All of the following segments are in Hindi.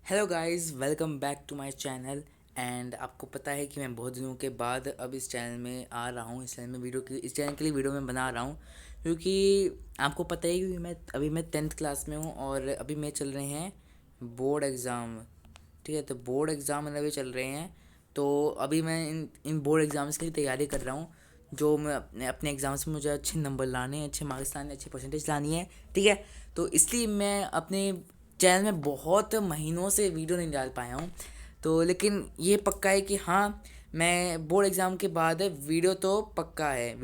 Hello guys, welcome back to my channel. And आपको पता है कि मैं बहुत दिनों के बाद अब इस चैनल में आ रहा हूँ। इस चैनल के लिए वीडियो मैं बना रहा हूँ क्योंकि आपको पता है कि मैं 10th क्लास में हूँ और अभी मैं चल रहे हैं बोर्ड एग्ज़ाम। ठीक है, तो बोर्ड एग्ज़ाम मेरे अभी चल रहे हैं। तो अभी मैं इन बोर्ड एग्ज़ाम्स की तैयारी कर रहा हूँ। जो मैं अपने एग्ज़ाम्स में मुझे अच्छे नंबर लाने हैं, अच्छे मार्क्स लाने, अच्छी परसेंटेज लानी है। ठीक है, तो इसलिए मैं अपने चैनल में बहुत महीनों से वीडियो नहीं डाल पाया हूँ। तो लेकिन ये पक्का है कि हाँ, मैं बोर्ड एग्ज़ाम के बाद वीडियो तो पक्का है,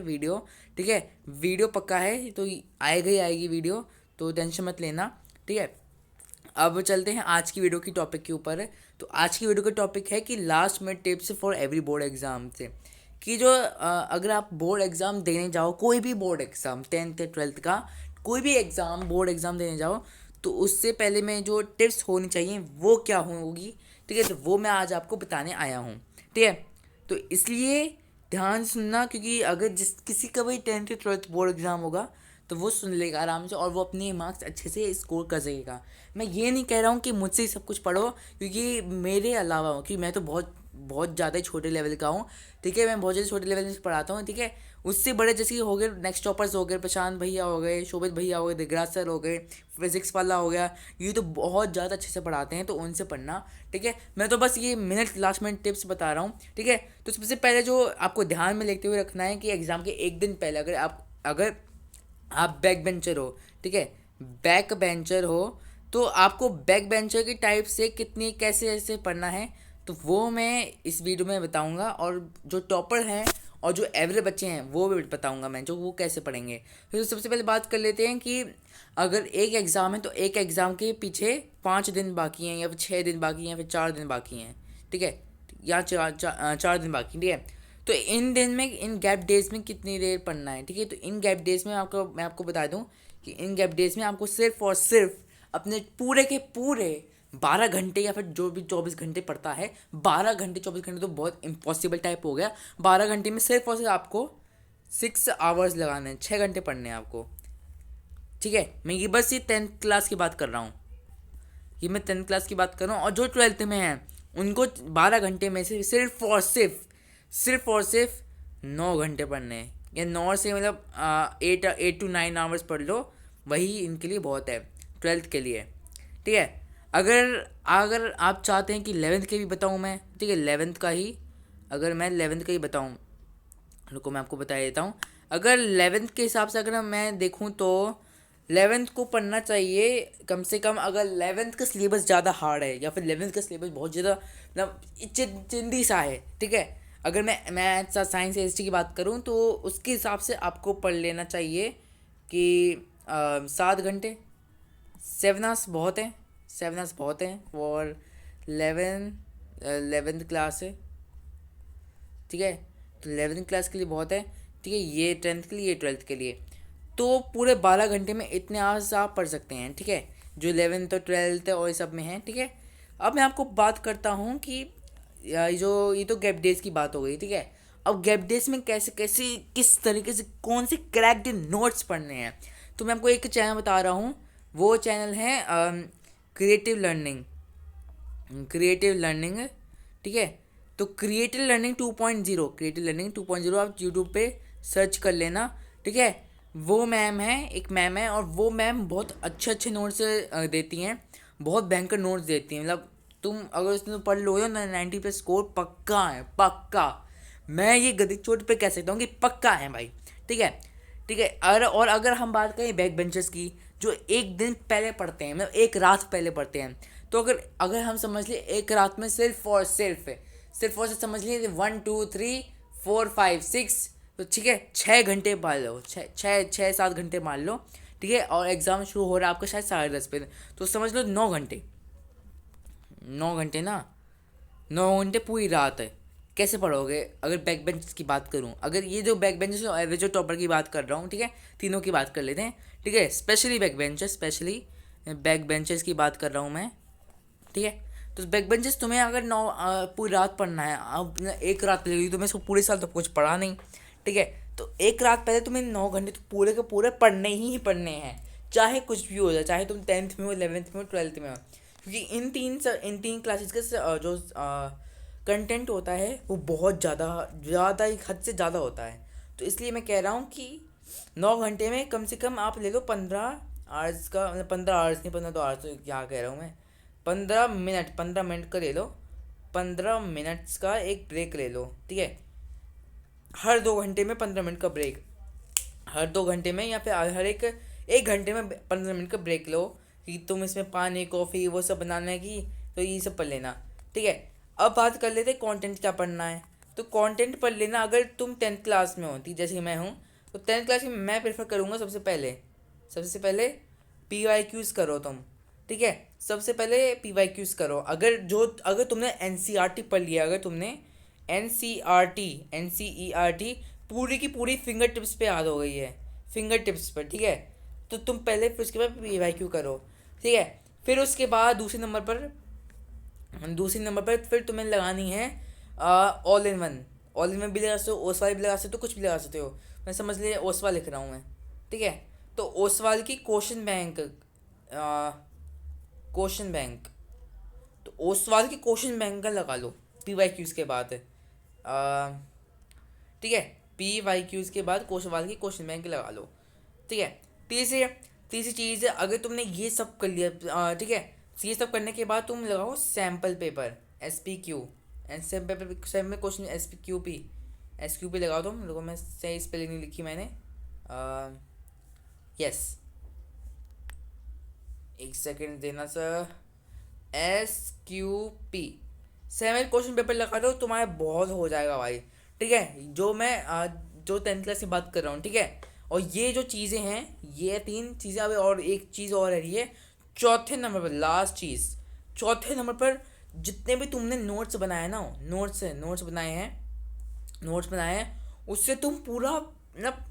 वीडियो। ठीक है, वीडियो पक्का है, तो आएगी ही आएगी वीडियो। तो टेंशन मत लेना। ठीक है, अब चलते हैं आज की वीडियो की टॉपिक के ऊपर। तो आज की वीडियो का टॉपिक है कि last minute tips for every board exam से। कि जो अगर आप बोर्ड एग्ज़ाम देने जाओ, कोई भी बोर्ड एग्ज़ाम 10th या 12th का कोई भी एग्ज़ाम बोर्ड एग्ज़ाम देने जाओ, तो उससे पहले में जो टिप्स होनी चाहिए वो क्या होगी। ठीक है, तो वो मैं आज आपको बताने आया हूँ। ठीक है, तो इसलिए ध्यान से सुनना, क्योंकि अगर जिस किसी का भी 10th या 12th बोर्ड एग्ज़ाम होगा तो वो सुन लेगा आराम से और वो अपने मार्क्स अच्छे से स्कोर कर सकेगा। मैं ये नहीं कह रहा हूँ कि मुझसे ही सब कुछ पढ़ो, क्योंकि मेरे अलावा, क्योंकि मैं तो बहुत बहुत ज़्यादा ही छोटे लेवल का हूँ। ठीक है, मैं बहुत ज़्यादा छोटे लेवल में पढ़ाता हूँ। ठीक है, उससे बड़े जैसे कि हो गए नेक्स्ट टॉपर्स हो गए, प्रशांत भैया हो गए, शोभित भैया हो गए, दिगराज सर हो गए, फिजिक्स वाला हो गया, ये तो बहुत ज़्यादा अच्छे से पढ़ाते हैं, तो उनसे पढ़ना। ठीक है, मैं तो बस ये लास्ट मिनट टिप्स बता रहा हूँ। ठीक है, तो सबसे पहले जो आपको ध्यान में लेते हुए रखना है कि एग्ज़ाम के एक दिन पहले अगर आप बैक बेंचर हो, ठीक है, बैक बेंचर हो, तो आपको बैक बेंचर की टाइप से कितनी कैसे ऐसे पढ़ना है, तो वो मैं इस वीडियो में बताऊंगा। और जो टॉपर हैं और जो एवरेज बच्चे हैं वो भी बताऊंगा मैं, जो वो कैसे पढ़ेंगे। तो सबसे पहले बात कर लेते हैं कि अगर एक एग्ज़ाम है तो एक एग्ज़ाम के पीछे 5 दिन बाकी हैं, या फिर 6 दिन बाकी हैं, या फिर 4 दिन बाकी हैं। ठीक है, या 4 दिन बाकी। ठीक है, तो इन दिन में, इन गैप डेज में कितनी देर पढ़ना है। ठीक है, तो इन गैप डेज में मैं आपको बता दूं कि इन गैप डेज में आपको सिर्फ और सिर्फ अपने पूरे के पूरे 12 घंटे, या फिर जो भी 24 घंटे पड़ता है, 12 घंटे 24 घंटे तो बहुत इम्पॉसिबल टाइप हो गया। 12 घंटे में सिर्फ और सिर्फ आपको 6 आवर्स लगाने हैं, 6 घंटे पढ़ने हैं आपको। ठीक है, मैं ये बस ये 10th क्लास की बात कर रहा हूँ, ये मैं 10th क्लास की बात कर रहा हूँ। और जो 12th में हैं उनको 12 घंटे में से सिर्फ और सिर्फ 9 घंटे पढ़ने हैं, या 9 से मतलब 8 to 9 आवर्स पढ़ लो, वही इनके लिए बहुत है, 12th के लिए। ठीक है, अगर अगर आप चाहते हैं कि 11th के भी बताऊँ मैं, ठीक है, 11th का ही, अगर मैं 11th का ही बताऊँ, रुको मैं आपको बता देता हूँ। अगर 11th के हिसाब से अगर मैं देखूँ तो 11th को पढ़ना चाहिए कम से कम। अगर 11th का सिलेबस ज़्यादा हार्ड है, या फिर 11th का सिलेबस बहुत ज़्यादा मतलब चिंदी सा है, ठीक है, अगर मैं मैथ्स या साइंस या हिस्ट्री की बात करूँ, तो उसके हिसाब से आपको पढ़ लेना चाहिए कि 7 घंटे। 7 आवर्स बहुत हैं फॉर 11th क्लास है। ठीक है, तो 11th क्लास के लिए बहुत है। ठीक है, ये 10th के लिए, ये 12th के लिए। तो पूरे 12 घंटे में इतने आवर्स आप पढ़ सकते हैं। ठीक है, जो 11th और 12th और ये सब में है। ठीक है, अब मैं आपको बात करता हूँ कि ये तो गैप डेज की बात हो गई। ठीक है, अब गैप डेज में कैसे कैसे किस तरीके से कौन से क्रैक्ड नोट्स पढ़ने हैं, तो मैं आपको एक चैनल बता रहा हूँ। वो चैनल है क्रिएटिव लर्निंग। ठीक है, तो क्रिएटिव लर्निंग 2.0 आप यूट्यूब पे सर्च कर लेना। ठीक है, वो मैम है, एक मैम है, और वो मैम बहुत अच्छे अच्छे नोट्स देती हैं, बहुत भयंकर नोट्स देती हैं। मतलब तुम अगर उसमें पढ़ लोगे ना, 90 पे स्कोर पक्का है, पक्का। मैं ये गदी चोट पे कह सकता हूँ कि पक्का है भाई। ठीक है, ठीक है। और अगर हम बात करें बैक बेंचर्स की, जो एक दिन पहले पढ़ते हैं, मतलब एक रात पहले पढ़ते हैं, तो अगर अगर हम समझ लिए एक रात में सिर्फ और सिर्फ समझ लिए 1 2 3 4 5 6, तो ठीक है, 6 घंटे मान लो, 6 6 7 घंटे मान लो। ठीक है, और एग्ज़ाम शुरू हो रहा है आपका शायद 10:30 पे, तो समझ लो 9 घंटे। 9 घंटे ना, 9 घंटे पूरी रात है। कैसे पढ़ोगे। अगर बैक बेंचेस की बात करूँ, अगर ये जो बैक बेंचेस और एवरेज जो टॉपर की बात कर रहा हूँ, ठीक है, तीनों की बात कर लेते हैं। ठीक है, स्पेशली बैक बेंचेस की बात कर रहा हूँ मैं। ठीक है, तो बैक बेंचेस तुम्हें अगर पूरी रात पढ़ना है, अब एक रात लगेगी तुम्हें, इसको पूरे साल तो कुछ पढ़ा नहीं। ठीक है, तो एक रात पहले तुम्हें 9 घंटे तो पूरे के पूरे पढ़ने ही पढ़ने हैं, चाहे कुछ भी हो जाए, चाहे तुम 10th में हो, 11th में हो, 12th में हो। क्योंकि इन तीन क्लासेस का जो कंटेंट होता है वो बहुत ज़्यादा ही हद से ज़्यादा होता है। तो इसलिए मैं कह रहा हूँ कि 9 घंटे में कम से कम आप ले लो 15 आवर्स का, मतलब 15 आवर्स नहीं, 15 तो आवर्स तो क्या कह रहा हूँ मैं, 15 मिनट, 15 मिनट का ले लो, 15 मिनट्स का एक ब्रेक ले लो, ठीक है। हर 2 घंटे में 15 मिनट का ब्रेक, हर 2 घंटे में या फिर हर एक घंटे में 15 मिनट का ब्रेक लो, कि तुम इसमें पानी कॉफ़ी वो सब बनाने की, तो ये सब पढ़ लेना, ठीक है। अब बात कर लेते कंटेंट क्या पढ़ना है। तो कंटेंट पढ़ लेना, अगर तुम 10th क्लास में होती जैसे कि मैं हूँ, तो 10th क्लास में मैं प्रेफर करूँगा सबसे पहले PYQs करो तुम, ठीक है। सबसे पहले PYQs करो। अगर तुमने NCERT पढ़ लिया, अगर तुमने NCERT पूरी की पूरी फिंगर टिप्स पे याद हो गई है, फिंगर टिप्स पर, ठीक है, तो तुम पहले फिर उसके बाद PYQ करो, ठीक है। फिर उसके बाद दूसरी नंबर पर फिर तुम्हें लगानी है ऑल इन वन भी लगा सकते हो, ओसवाल भी लगा सकते हो, कुछ भी लगा सकते हो। मैं समझ लिया ओसवाल लिख रहा हूँ मैं, ठीक है। तो ओसवाल की क्वेश्चन बैंक, तो ओसवाल की क्वेश्चन बैंक का लगा लो PYQs के बाद, ठीक है। PYQs के बाद ओसवाल की क्वेश्चन बैंक लगा लो, ठीक है। तीसरी तीसरी चीज़ है, अगर तुमने ये सब कर लिया, ठीक है, तो ये सब करने के बाद तुम लगाओ sample paper, SPQ and sample paper, sample question SQP लगाओ तुम लोगों। मैं सही स्पेलिंग नहीं लिखी मैंने, यस, एक सेकंड देना sir, SQP, sample question paper लगा दो, तुम्हारा बहुत हो जाएगा भाई, ठीक है। जो 10th क्लास की बात कर रहा हूँ, ठीक है। और ये जो चीज़ें हैं, ये 3 चीज़ें, अभी और एक चीज़ और है, ये चौथे नंबर पर लास्ट चीज़, चौथे नंबर पर जितने भी तुमने नोट्स बनाए हैं, उससे तुम पूरा मतलब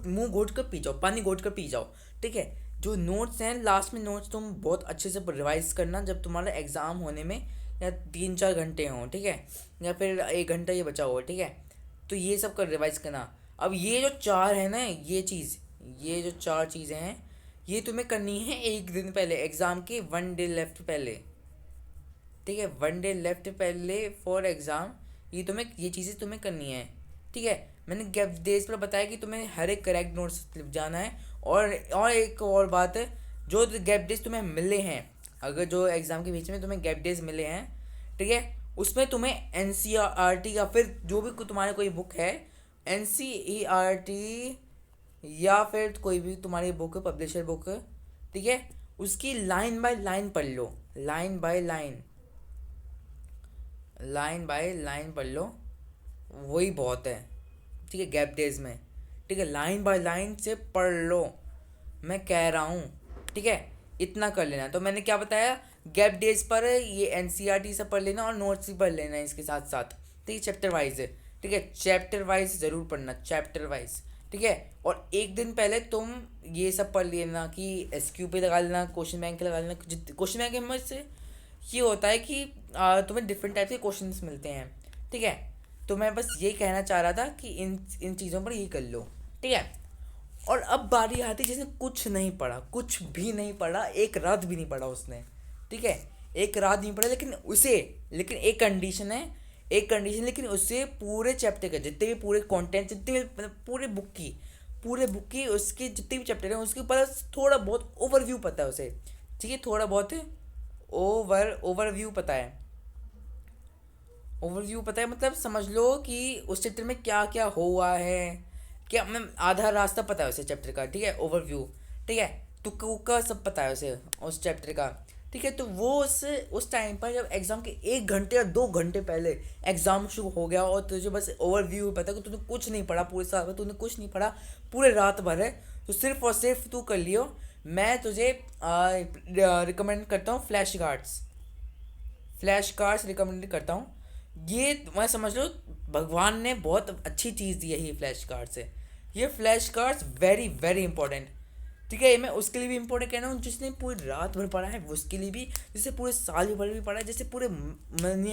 मुंह घोट कर पी जाओ, पानी घोट कर पी जाओ, ठीक है। जो नोट्स हैं, लास्ट में नोट्स तुम बहुत अच्छे से रिवाइज करना, जब तुम्हारा एग्ज़ाम होने में या 3-4 घंटे हों, ठीक है, या फिर 1 घंटा ये बचा हो, ठीक है। तो ये सब कर रिवाइज करना। अब ये जो चार है ना, ये जो 4 चीज़ें हैं, ये तुम्हें करनी है एक दिन पहले एग्ज़ाम के, 1 डे लेफ्ट पहले, ठीक है, 1 डे लेफ्ट पहले फॉर एग्ज़ाम, ये चीज़ें तुम्हें करनी है, ठीक है। मैंने गैप डेज पर बताया कि तुम्हें हर एक करेक्ट नोट्स लिख जाना है। और एक और बात है, जो गैप डेज तुम्हें मिले हैं, अगर जो एग्ज़ाम के बीच में तुम्हें गैप डेज मिले हैं, ठीक है, उसमें तुम्हें NCERT या फिर जो भी तुम्हारे कोई बुक है, NCERT या फिर कोई भी तुम्हारी बुक, पब्लिशर बुक, ठीक है, उसकी लाइन बाय लाइन पढ़ लो, लाइन बाय लाइन पढ़ लो, वही बहुत है, ठीक है, गैप डेज में, ठीक है, लाइन बाय लाइन से पढ़ लो, मैं कह रहा हूँ, ठीक है। इतना कर लेना। तो मैंने क्या बताया, गैप डेज पर ये NCERT सब पढ़ लेना और नोट्स भी पढ़ लेना इसके साथ साथ, ठीक है, चैप्टर वाइज है, ठीक है, चैप्टर वाइज ज़रूर पढ़ना, चैप्टर वाइज, ठीक है। और एक दिन पहले तुम ये सब पढ़ लेना कि SQP लगा लेना, क्वेश्चन बैंक लगा लेना। क्वेश्चन बैंक में से ये होता है कि तुम्हें डिफरेंट टाइप के क्वेश्चंस मिलते हैं, ठीक है। तो मैं बस ये कहना चाह रहा था कि इन चीज़ों पर ये कर लो, ठीक है। और अब बारी आती है जिसने कुछ नहीं पढ़ा, कुछ भी नहीं पढ़ा, एक रात भी नहीं पढ़ा उसने, ठीक है, एक रात नहीं पढ़ा, लेकिन एक कंडीशन, लेकिन उससे पूरे चैप्टर के जितने भी पूरे कंटेंट, जितने भी मतलब पूरे बुक की उसके जितने भी चैप्टर हैं, उसके ऊपर थोड़ा बहुत ओवरव्यू पता है उसे, ठीक है, थोड़ा बहुत ओवरव्यू पता है, मतलब समझ लो कि उस चैप्टर में क्या क्या हुआ है, क्या मैं आधा रास्ता पता है उसे चैप्टर का, ठीक है, ओवरव्यू, ठीक है, तुक्का उक्का सब पता है उसे उस चैप्टर का, ठीक है। तो वो उस टाइम पर जब एग्ज़ाम के 1 घंटे या 2 घंटे पहले एग्ज़ाम शुरू हो गया और तुझे बस ओवरव्यू पता है कि तूने कुछ नहीं पढ़ा, पूरे साल में तूने कुछ नहीं पढ़ा, पूरे रात भर है, तो सिर्फ और सिर्फ तू कर लियो, मैं तुझे रिकमेंड करता हूँ फ्लैश कार्ड्स रिकमेंड करता हूँ। ये मैं समझ लो भगवान ने बहुत अच्छी चीज़ दी है, ये फ्लैश कार्ड्स है, ये flash cards very very important, ठीक है। ये मैं उसके लिए भी इंपॉर्टेंट कह रहा हूँ जिसने पूरी रात भर पढ़ा है, उसके लिए भी, जिससे पूरे साल भर भी पढ़ा है, जिससे पूरे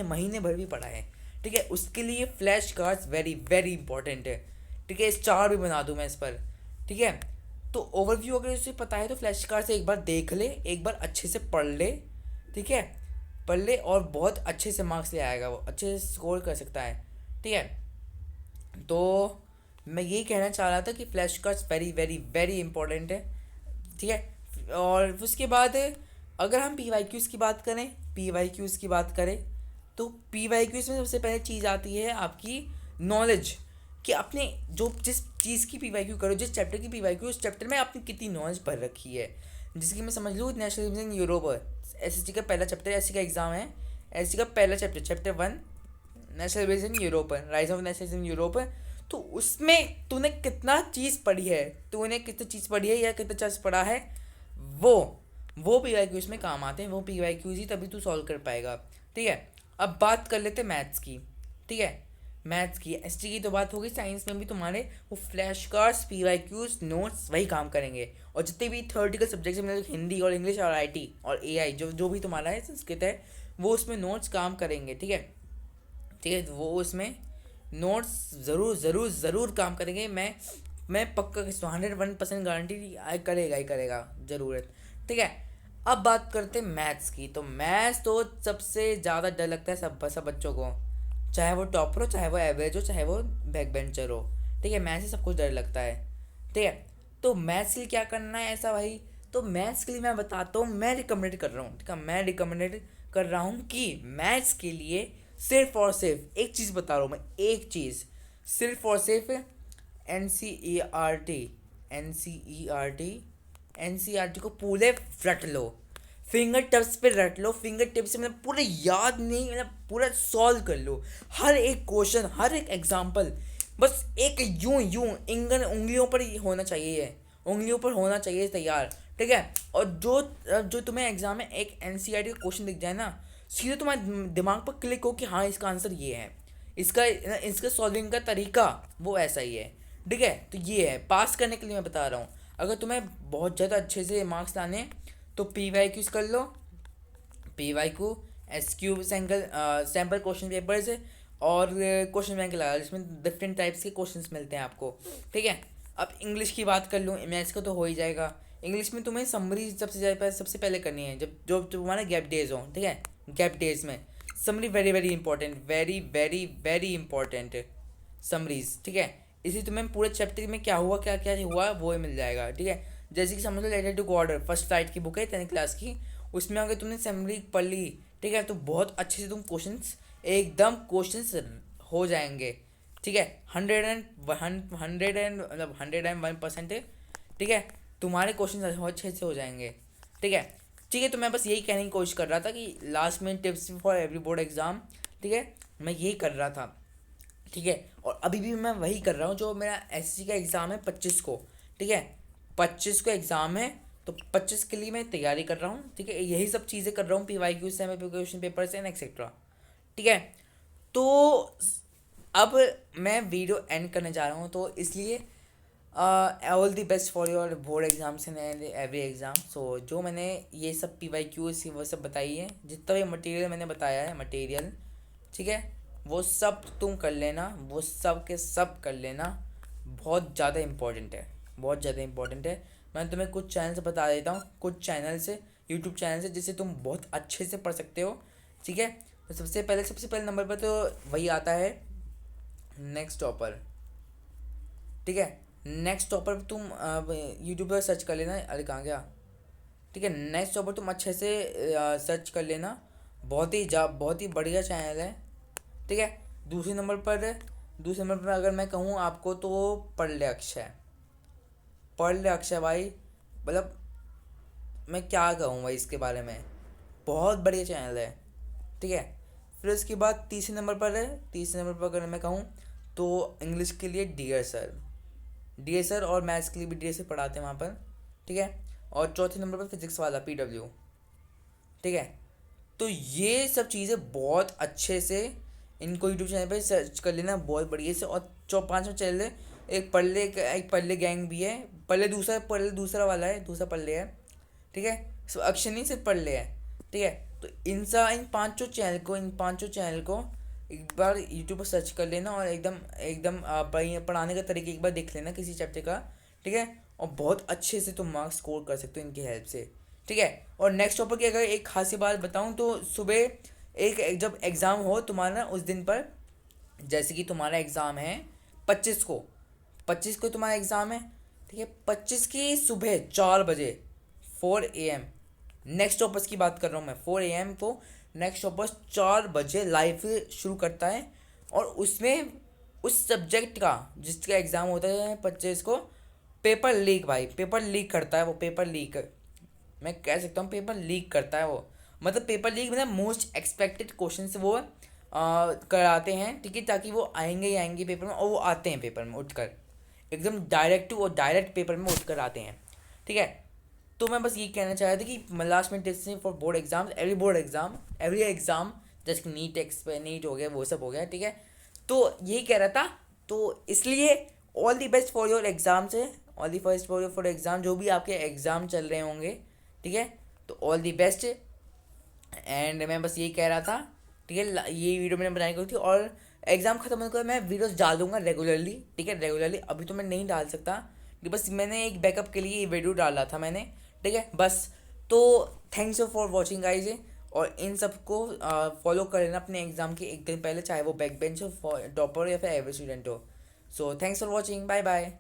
महीने भर भी पढ़ा है, ठीक है, उसके लिए flash cards very very important है, ठीक है। स्टार भी बना दूँ मैं इस पर, ठीक है। तो ओवरव्यू अगर उसे पता है तो फ्लैश कार्ड से एक बार देख ले, एक बार अच्छे से पढ़ ले, ठीक है, पढ़ ले और बहुत अच्छे से मार्क्स ले आएगा, वो अच्छे से स्कोर कर सकता है। ठीक है, तो मैं यही कहना चाह रहा था कि flash cards very very very important है। ठीक है, और उसके बाद अगर हम पी वाई क्यूज़ की बात करें, पी वाई क्यूज़ की बात करें तो पी वाई क्यूज़ में सबसे पहले चीज़ आती है आपकी नॉलेज, कि आपने जो जिस चीज़ की पी वाई क्यू करो, जिस चैप्टर की पी वाई क्यू, उस चैप्टर में आपने कितनी नॉलेज भर रखी है। जैसे कि मैं समझ लूँ national in Europe, S S T का पहला चैप्टर, एस का एग्ज़ाम है, एस का पहला chapter, chapter 1, national in Europe, rise of national in Europe. तो उसमें तूने कितना चीज़ पढ़ी है, तूने कितनी चीज़ पढ़ी है या कितना चीज़ पढ़ा है, वो वो पी वाई क्यूज़ में काम आते हैं, वो पी वाई क्यूज़ ही तभी तू सॉल्व कर पाएगा। ठीक है, अब बात कर लेते मैथ्स की। ठीक है, मैथ्स की, एस टी की तो बात होगी, साइंस में भी तुम्हारे वो flash cards, P Y Qs, notes वही काम करेंगे। और जितने भी थ्योरेटिकल सब्जेक्ट्स हैं, मतलब हिंदी और इंग्लिश और आई टी और ए आई, जो जो भी तुम्हारा है, संस्कृत है, वो उसमें नोट्स काम करेंगे। ठीक है, ठीक है, तो वो उसमें नोट्स ज़रूर ज़रूर ज़रूर काम करेंगे। मैं पक्का 101% गारंटी करेगा ही करेगा ज़रूरत। ठीक है, अब बात करते हैं मैथ्स की। तो मैथ्स तो सबसे ज़्यादा डर लगता है सब बच्चों को, चाहे वो टॉपर हो, चाहे वो एवरेज हो, चाहे वो बैक बेंचर हो। ठीक है, मैथ्स से सब कुछ डर लगता है। ठीक है, तो मैथ्स के लिए क्या करना है ऐसा भाई, तो मैथ्स के लिए मैं बताता हूँ, मैं रिकमेंडेड कर रहा हूँ। ठीक है, मैं रिकमेंडेड कर रहा हूँ कि मैथ्स के लिए सिर्फ और सिर्फ एक चीज़ बता रहा हूँ मैं, एक चीज़, सिर्फ और सिर्फ N C E R T, N C E R T, N C R T को पूरे रट लो, फिंगर टिप्स पे रट लो, फिंगर टिप्स से मतलब पूरे याद नहीं, मतलब पूरा सॉल्व कर लो, हर एक क्वेश्चन, हर एक एग्जाम्पल, बस एक यूं यूं उंगलियों पर ही होना चाहिए, उंगलियों पर होना चाहिए तैयार। ठीक है, और जो जो तुम्हें एग्जाम में एक एन सी आर टी का क्वेश्चन दिख जाए ना, सीधे तुम्हारे दिमाग पर क्लिक हो कि हाँ इसका आंसर ये है, इसका इसका सॉल्विंग का तरीका वो ऐसा ही है। ठीक है, तो ये है पास करने के लिए मैं बता रहा हूँ। अगर तुम्हें बहुत ज़्यादा अच्छे से मार्क्स लाने हैं तो पी वाई क्यूज़ कर लो, P Y Q, S Q sample question papers, और क्वेश्चन बैंक लगा लो, जिसमें डिफरेंट टाइप्स के क्वेश्चंस मिलते हैं आपको। ठीक है, अब इंग्लिश की बात कर लूँ, मैथ्स का तो हो ही जाएगा। इंग्लिश में तुम्हें समरी सबसे पहले करनी है, जब जो तुम्हारे गैप डेज हो। ठीक है, गैप डेज में summary very very important, very very very important summaries. ठीक है, इसी तुम्हें पूरे चैप्टर में क्या हुआ, क्या क्या हुआ, वो ही मिल जाएगा। ठीक है, जैसे कि समझ लो letter to God first flight की बुक है 10th क्लास की, उसमें अगर तुमने समरी पढ़ ली, ठीक है, तो बहुत अच्छे से तुम क्वेश्चंस, एकदम क्वेश्चंस हो जाएंगे। ठीक है, 101% है। ठीक है, तुम्हारे क्वेश्चन अच्छे से हो जाएंगे। ठीक है, ठीक है, तो मैं बस यही कहने की कोशिश कर रहा था कि लास्ट में tips for every board exam. ठीक है, मैं यही कर रहा था। ठीक है, और अभी भी मैं वही कर रहा हूँ, जो मेरा एसएससी का एग्ज़ाम है 25 को। ठीक है, 25 को एग्ज़ाम है, तो 25 के लिए मैं तैयारी कर रहा हूँ। ठीक है, यही सब चीज़ें कर रहा हूँ, पी वाई क्यू से, क्वेश्चन पेपर से, एंड एक्सेट्रा। ठीक है, तो अब मैं वीडियो एंड करने जा रहा हूँ, तो इसलिए all the best for your board exams and every exam. So जो मैंने ये सब पी वाई क्यूज वो सब बताई है, जितना भी मटेरियल मैंने बताया है मटेरियल, ठीक है, वो सब तुम कर लेना, वो सब के सब कर लेना। बहुत ज़्यादा इम्पोर्टेंट है, बहुत ज़्यादा इम्पोर्टेंट है। मैं तुम्हें कुछ चैनल से बता देता हूँ, कुछ चैनल से, यूट्यूब चैनल से, जिससे तुम बहुत अच्छे से पढ़ सकते हो। ठीक है, तो सबसे पहले नंबर पर तो वही आता है, नेक्स्ट टॉपर। ठीक है, नेक्स्ट टॉपर तुम यूट्यूब पर सर्च कर लेना, अरे कहाँ गया। ठीक है, नेक्स्ट टॉपर तुम अच्छे से सर्च कर लेना, बहुत ही बढ़िया चैनल है। ठीक है, दूसरे नंबर पर अगर मैं कहूँ आपको, तो पढ़ ले अक्षय, पढ़ ले अक्षय भाई, मतलब मैं क्या कहूँ भाई इसके बारे में, बहुत बढ़िया चैनल है। ठीक है, फिर उसके बाद तीसरे नंबर पर अगर मैं कहूँ तो इंग्लिश के लिए डी सर और मैथ्स के लिए भी डी सर पढ़ाते हैं वहाँ पर। ठीक है, और चौथे नंबर पर फिजिक्स वाला PW। ठीक है, तो ये सब चीज़ें बहुत अच्छे से इनको यूट्यूब चैनल पे सर्च कर लेना बहुत बढ़िया से। और पांचवा चैनल है, एक पल्ले गैंग भी है, पल्ले दूसरा वाला है, दूसरा पल्ले है। ठीक है, सिर्फ अक्षर नहीं, सिर्फ पल्ले है। ठीक है, तो इन पांचों चैनल को एक बार यूट्यूब पर सर्च कर लेना, और एकदम एकदम पढ़ाने का तरीका एक बार देख लेना किसी चैप्टर का। ठीक है, और बहुत अच्छे से तुम मार्क्स स्कोर कर सकते हो इनकी हेल्प से। ठीक है। ठीक है। और नेक्स्ट टॉपिक की अगर एक खासी बात बताऊँ तो सुबह एक जब एग्ज़ाम हो तुम्हारा उस दिन पर, जैसे कि तुम्हारा एग्ज़ाम है 25 को, 25 को तुम्हारा एग्ज़ाम है, ठीक है, 25 की सुबह 4 बजे 4 AM, नेक्स्ट टॉपर्स की बात कर रहा हूँ मैं, 4 AM को नेक्स्ट टॉपर्स 4 बजे लाइव शुरू करता है। और उसमें उस सब्जेक्ट का जिसका एग्ज़ाम होता है 25 को, पेपर लीक भाई, पेपर लीक करता है वो, पेपर लीक मैं कह सकता हूँ, पेपर लीक करता है वो। मतलब पेपर लीक मतलब मोस्ट एक्सपेक्टेड क्वेश्चन वो कराते हैं, ठीक है, ताकि वो आएंगे ही आएंगे पेपर में, और वो आते हैं पेपर में उठकर, एकदम डायरेक्ट और डायरेक्ट पेपर में उठकर आते हैं, ठीक है। तो मैं बस ये कहना चाह रहा था कि लास्ट में tips for board exam, every exam, जैसे नीट हो गया, वो सब हो गया, ठीक है। तो यही कह रहा था। तो इसलिए all the best for your exams है, all the best for exam, जो भी आपके एग्ज़ाम चल रहे होंगे, ठीक है। तो ऑल दी बेस्ट। एंड मैं बस यही कह रहा था, ठीक है, ये वीडियो मैंने बनाई गई थी, और एग्ज़ाम ख़त्म होने के बाद मैं वीडियोस डाल दूंगा रेगुलरली, ठीक है, रेगुलरली। अभी तो मैं नहीं डाल सकता कि बस मैंने एक बैकअप के लिए ये वीडियो डाला था मैंने, ठीक है, बस। तो थैंक्स फॉर वॉचिंग गाइज। और इन सबको फॉलो कर लेना अपने एग्ज़ाम के एक दिन पहले, चाहे वो बैक बेंच हो, टॉपर हो, या फिर एवरेज स्टूडेंट हो। So thanks for watching, bye bye.